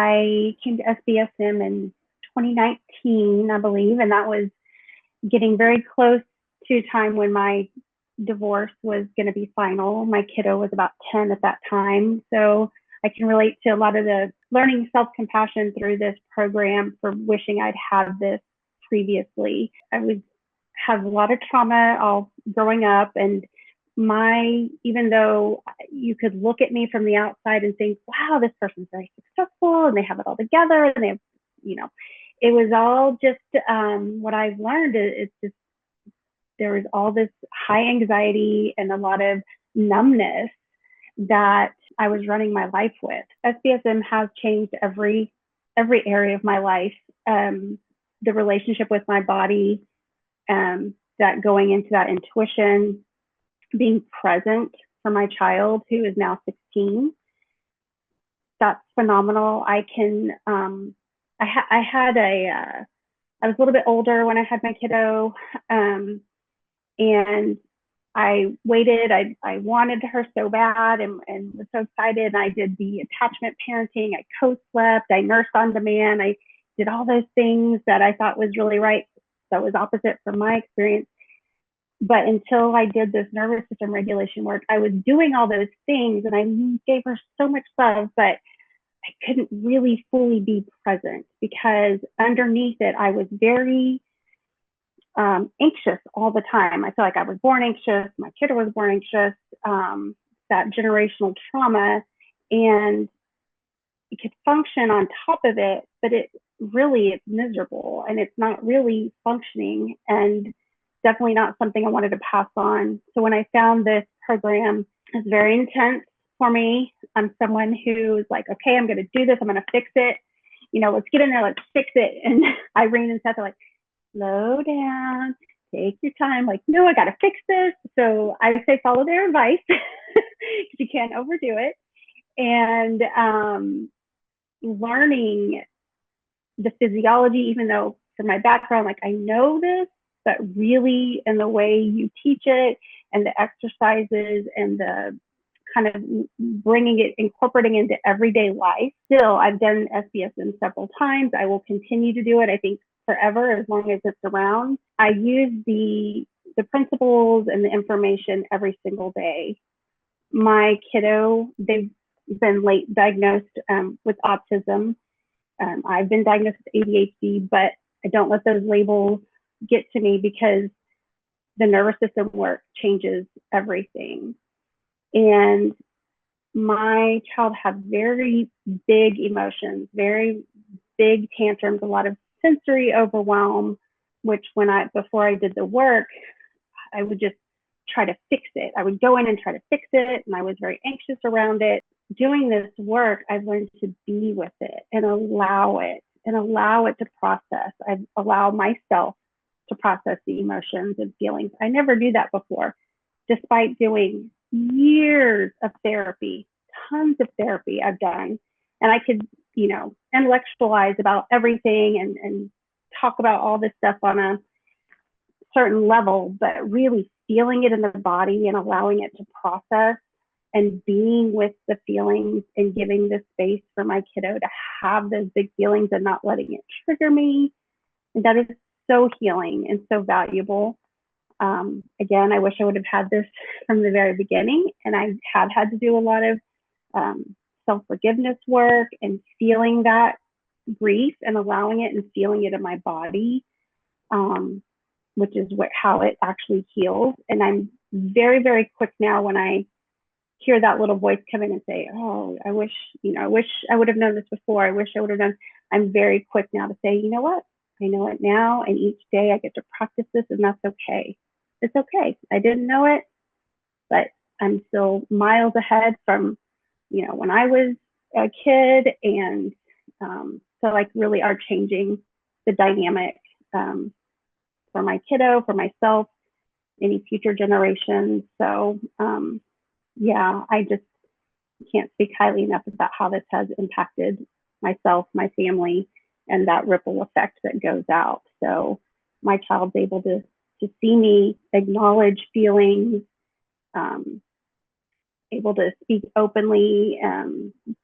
I came to SPSM in 2019, I believe, and that was getting very close to a time when my divorce was going to be final. My kiddo was about 10 at that time. So I can relate to a lot of the learning self-compassion through this program for wishing I'd had this previously. I have a lot of trauma all growing up, and even though you could look at me from the outside and think, wow, this person's very successful and they have it all together, and they have, it was all just what I've learned. It's just, there was all this high anxiety and a lot of numbness that I was running my life with. SPSM has changed every area of my life. The relationship with my body, that going into that intuition, being present for my child who is now 16. That's phenomenal. I was a little bit older when I had my kiddo, and I waited. I wanted her so bad and was so excited. And I did the attachment parenting. I co-slept. I nursed on demand. I did all those things that I thought was really right. That was opposite from my experience. But until I did this nervous system regulation work, I was doing all those things and I gave her so much love, but I couldn't really fully be present because underneath it, I was very anxious all the time. I feel like I was born anxious. My kiddo was born anxious, that generational trauma, and it could function on top of it, but it's miserable and it's not really functioning, and definitely not something I wanted to pass on. So when I found this program, it's very intense for me. I'm someone who's like, okay, I'm going to do this. I'm going to fix it. Let's get in there. Let's fix it. And Irene and Seth are like, slow down, take your time. Like, no, I got to fix this. So I say follow their advice because you can't overdo it. And learning the physiology, even though from my background, like I know this, but really in the way you teach it and the exercises and the kind of incorporating into everyday life. Still, I've done SPSM several times. I will continue to do it, I think, forever, as long as it's around. I use the principles and the information every single day. My kiddo, they've been late diagnosed with autism. I've been diagnosed with ADHD, but I don't let those labels get to me because the nervous system work changes everything. And my child had very big emotions, very big tantrums, a lot of sensory overwhelm, which before I did the work, I would just try to fix it. I would go in and try to fix it, and I was very anxious around it. Doing this work, I've learned to be with it and allow it to process. I allow myself to process the emotions and feelings. I never knew that before, despite doing years of therapy, tons of therapy I've done. And I could, intellectualize about everything and talk about all this stuff on a certain level, but really feeling it in the body and allowing it to process and being with the feelings and giving the space for my kiddo to have those big feelings and not letting it trigger me. And that is so healing and so valuable. Again, I wish I would have had this from the very beginning, and I have had to do a lot of self-forgiveness work and feeling that grief and allowing it and feeling it in my body, which is how it actually heals. And I'm very, very quick now when I hear that little voice come in and say, oh, I wish I would have known this before. I wish I would have done. I'm very quick now to say, you know what? I know it now, and each day I get to practice this, and that's okay. It's okay. I didn't know it, but I'm still miles ahead from, when I was a kid, and so like really are changing the dynamic for my kiddo, for myself, any future generations. So yeah, I just can't speak highly enough about how this has impacted myself, my family, and that ripple effect that goes out. So my child's able to see me acknowledge feelings, able to speak openly.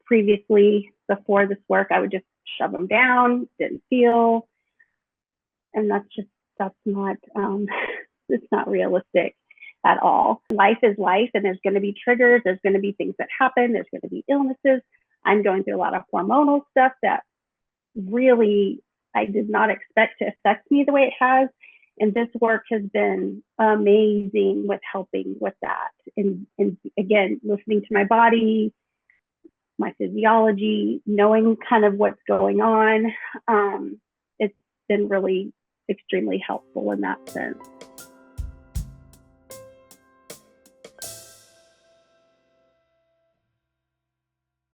Previously, before this work, I would just shove them down, didn't feel, and that's not it's not realistic at all. Life is life, and there's going to be triggers. There's going to be things that happen. There's going to be illnesses. I'm going through a lot of hormonal stuff that really I did not expect to affect me the way it has. And this work has been amazing with helping with that. And again, listening to my body, my physiology, knowing kind of what's going on. It's been really extremely helpful in that sense.